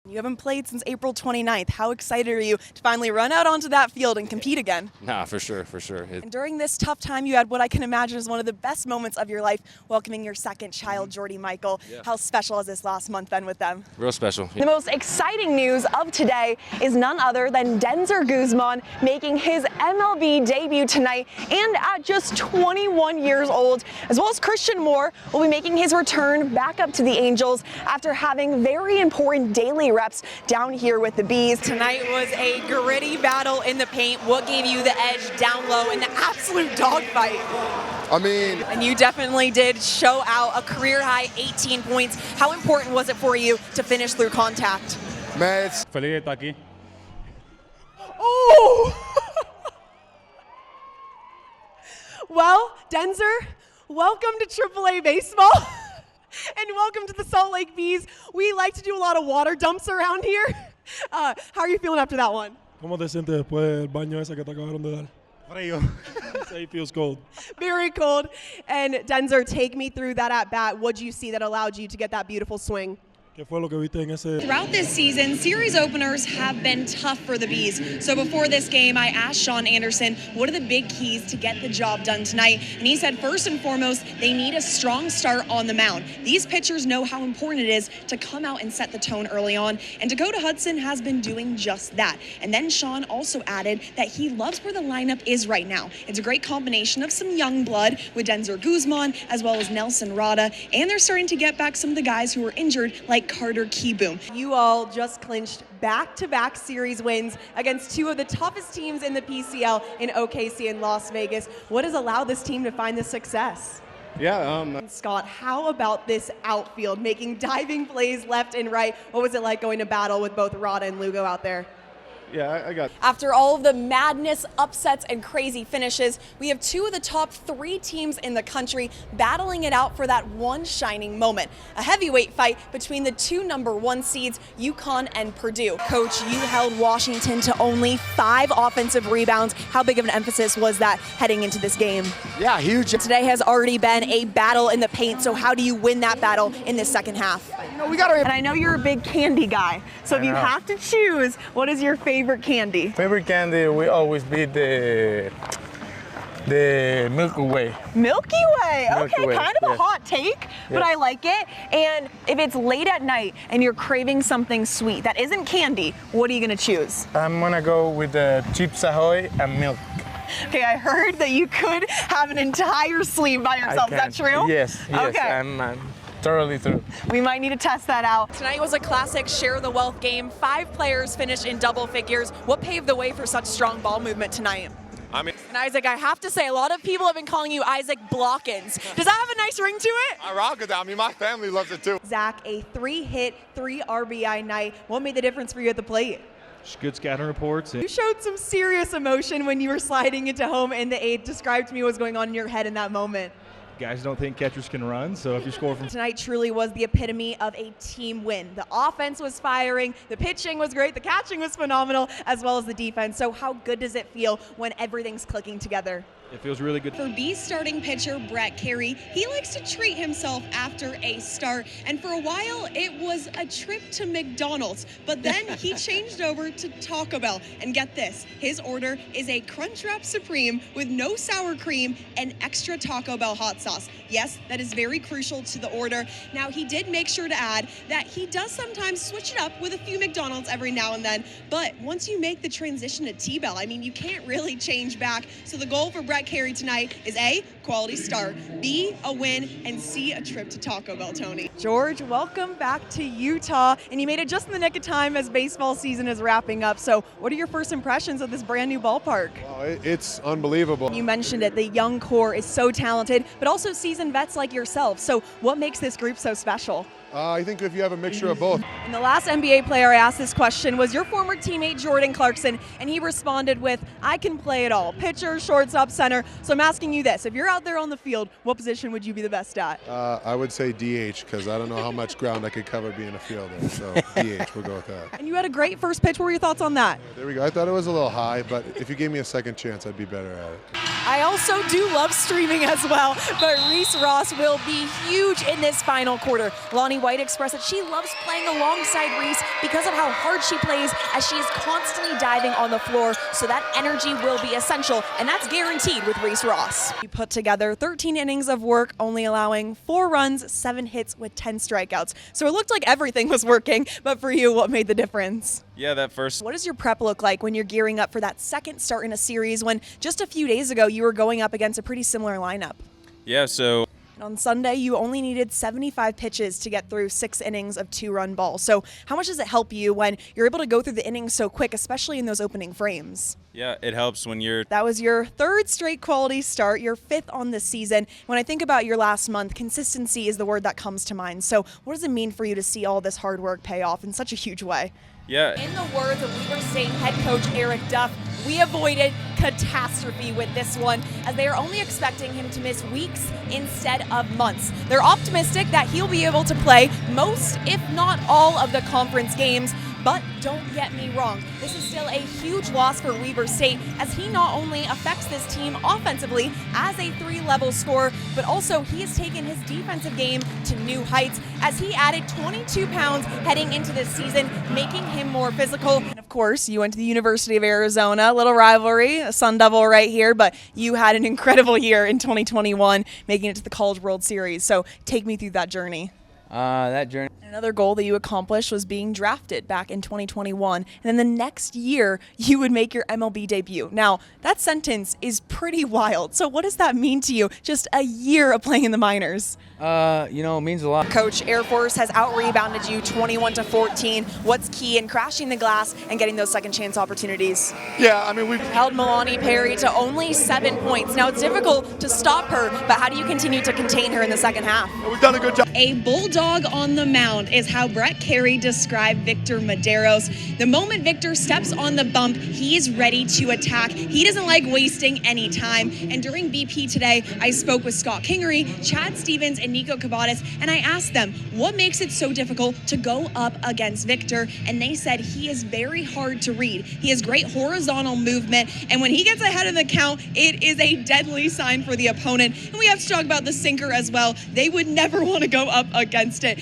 You haven't played since April 29th. How excited are you to finally run out onto that field and compete again? Nah, for sure. And during this tough time, you had what I can imagine is one of the best moments of your life, welcoming your second child, Jordy Michael. Yeah. How special has this last month been with them? Real special. The most exciting news of today is none other than Denzer Guzman making his MLB debut tonight, and at just 21 years old, as well as Christian Moore will be making his return back up to the Angels after having very important daily reps down here with the Bees. Tonight was a gritty battle in the paint. What gave you the edge down low in the absolute dogfight? And you definitely did show out a career-high 18 points. How important was it for you to finish through contact? Feliz de estar aquí. Oh! Well, Denzer, welcome to AAA Baseball. And welcome to the Salt Lake Bees. We like to do a lot of water dumps around here. How are you feeling after that one? ¿Cómo te sientes después del baño ese que te acabaron de dar? Frío. It feels cold. Very cold. And Denzer, take me through that at bat. What'd you see that allowed you to get that beautiful swing? ¿Qué fue lo que viste en ese? Throughout this season, series openers have been tough for the Bees. So before this game, I asked Sean Anderson, what are the big keys to get the job done tonight? And he said, first and foremost, they need a strong start on the mound. These pitchers know how important it is to come out and set the tone early on. And Dakota Hudson has been doing just that. And then Sean also added that he loves where the lineup is right now. It's a great combination of some young blood with Denzer Guzman as well as Nelson Rada. And they're starting to get back some of the guys who were injured, like Carter Keyboom. You all just clinched back-to-back series wins against two of the toughest teams in the PCL in OKC and Las Vegas. What has allowed this team to find this success? Scott, how about this outfield, making diving plays left and right? What was it like going to battle with both Rada and Lugo out there? Yeah, I got. After all of the madness, upsets, and crazy finishes, we have two of the top three teams in the country battling it out for that one shining moment. A heavyweight fight between the two #1 seeds, UConn and Purdue. Coach, you held Washington to only 5 offensive rebounds. How big of an emphasis was that heading into this game? Yeah, huge. Today has already been a battle in the paint, so how do you win that battle in this second half? We got to. And I know you're a big candy guy, so if you have to choose, what is your favorite candy? Favorite candy will always be the Milky Way. Milky Way. Okay, kind of a hot take, but I like it. And if it's late at night and you're craving something sweet that isn't candy, what are you gonna choose? I'm gonna go with the Chips Ahoy and milk. Okay, I heard that you could have an entire sleeve by yourself. Is that true? Yes. Okay. I'm totally true. We might need to test that out. Tonight was a classic share the wealth game. 5 players finished in double figures. What paved the way for such strong ball movement tonight? And Isaac, I have to say, a lot of people have been calling you Isaac Blockins. Does that have a nice ring to it? I rock it. My family loves it too. Zach, a 3-hit, 3 RBI night. What made the difference for you at the plate? Just good scouting reports. You showed some serious emotion when you were sliding into home in the 8th. Describe to me what was going on in your head in that moment. Guys don't think catchers can run, so if you score from... Tonight truly was the epitome of a team win. The offense was firing, the pitching was great, the catching was phenomenal, as well as the defense. So how good does it feel when everything's clicking together? It feels really good. For Bees starting pitcher Brett Carey, he likes to treat himself after a start, and for a while it was a trip to McDonald's, but then he changed over to Taco Bell, and get this, his order is a Crunchwrap Supreme with no sour cream and extra Taco Bell hot sauce. Yes, that is very crucial to the order. Now, he did make sure to add that he does sometimes switch it up with a few McDonald's every now and then, but once you make the transition to T-Bell, I mean, you can't really change back. So the goal for Brett Carey tonight is A, quality start, B, a win, and C, a trip to Taco Bell, Tony. George, welcome back to Utah, and you made it just in the nick of time as baseball season is wrapping up. So what are your first impressions of this brand new ballpark? It's unbelievable. You mentioned it, the young core is so talented, but also seasoned vets like yourself. So what makes this group so special? I think if you have a mixture of both. And the last NBA player I asked this question was your former teammate Jordan Clarkson, and he responded with, I can play it all. Pitcher, shortstop, center. center. So I'm asking you this. If you're out there on the field, what position would you be the best at? I would say DH because I don't know how much ground I could cover being a fielder. So DH, we'll go with that. And you had a great first pitch. What were your thoughts on that? There we go. I thought it was a little high, but if you gave me a second chance, I'd be better at it. I also do love streaming as well, but Reese Ross will be huge in this final quarter. Lonnie White expressed that she loves playing alongside Reese because of how hard she plays as she is constantly diving on the floor, so that energy will be essential, and that's guaranteed with Reese Ross. We put together 13 innings of work, only allowing 4 runs, 7 hits with 10 strikeouts. So it looked like everything was working, but for you, what made the difference? Yeah, that first. What does your prep look like when you're gearing up for that second start in a series when just a few days ago you were going up against a pretty similar lineup? Yeah, so. And on Sunday, you only needed 75 pitches to get through 6 innings of 2-run ball. So how much does it help you when you're able to go through the innings so quick, especially in those opening frames? Yeah, it helps when you're. That was your 3rd straight quality start, your 5th on the season. When I think about your last month, consistency is the word that comes to mind. So what does it mean for you to see all this hard work pay off in such a huge way? Yeah. In the words of Weber State head coach Eric Duff, we avoided catastrophe with this one, as they are only expecting him to miss weeks instead of months. They're optimistic that he'll be able to play most, if not all, of the conference games. But don't get me wrong, this is still a huge loss for Weber State, as he not only affects this team offensively as a 3-level scorer, but also he has taken his defensive game to new heights as he added 22 pounds heading into this season, making him more physical. And of course, you went to the University of Arizona, a little rivalry, a Sun Devil right here, but you had an incredible year in 2021, making it to the College World Series. So take me through that journey. That journey. Another goal that you accomplished was being drafted back in 2021. And then the next year, you would make your MLB debut. Now, that sentence is pretty wild. So what does that mean to you? Just a year of playing in the minors. It means a lot. Coach, Air Force has out-rebounded you 21-14. What's key in crashing the glass and getting those second chance opportunities? Yeah, I mean, we've Held Milani Perry to only 7 points. Now, it's difficult to stop her, but how do you continue to contain her in the second half? done a good job. A bulldog on the mound is how Brett Carey described Victor Medeiros. The moment Victor steps on the bump, he is ready to attack. He doesn't like wasting any time. And during BP today, I spoke with Scott Kingery, Chad Stevens, and Nico Cabadas, and I asked them what makes it so difficult to go up against Victor, and they said he is very hard to read. He has great horizontal movement, and when he gets ahead of the count, it is a deadly sign for the opponent. And we have to talk about the sinker as well. They would never want to go up against it.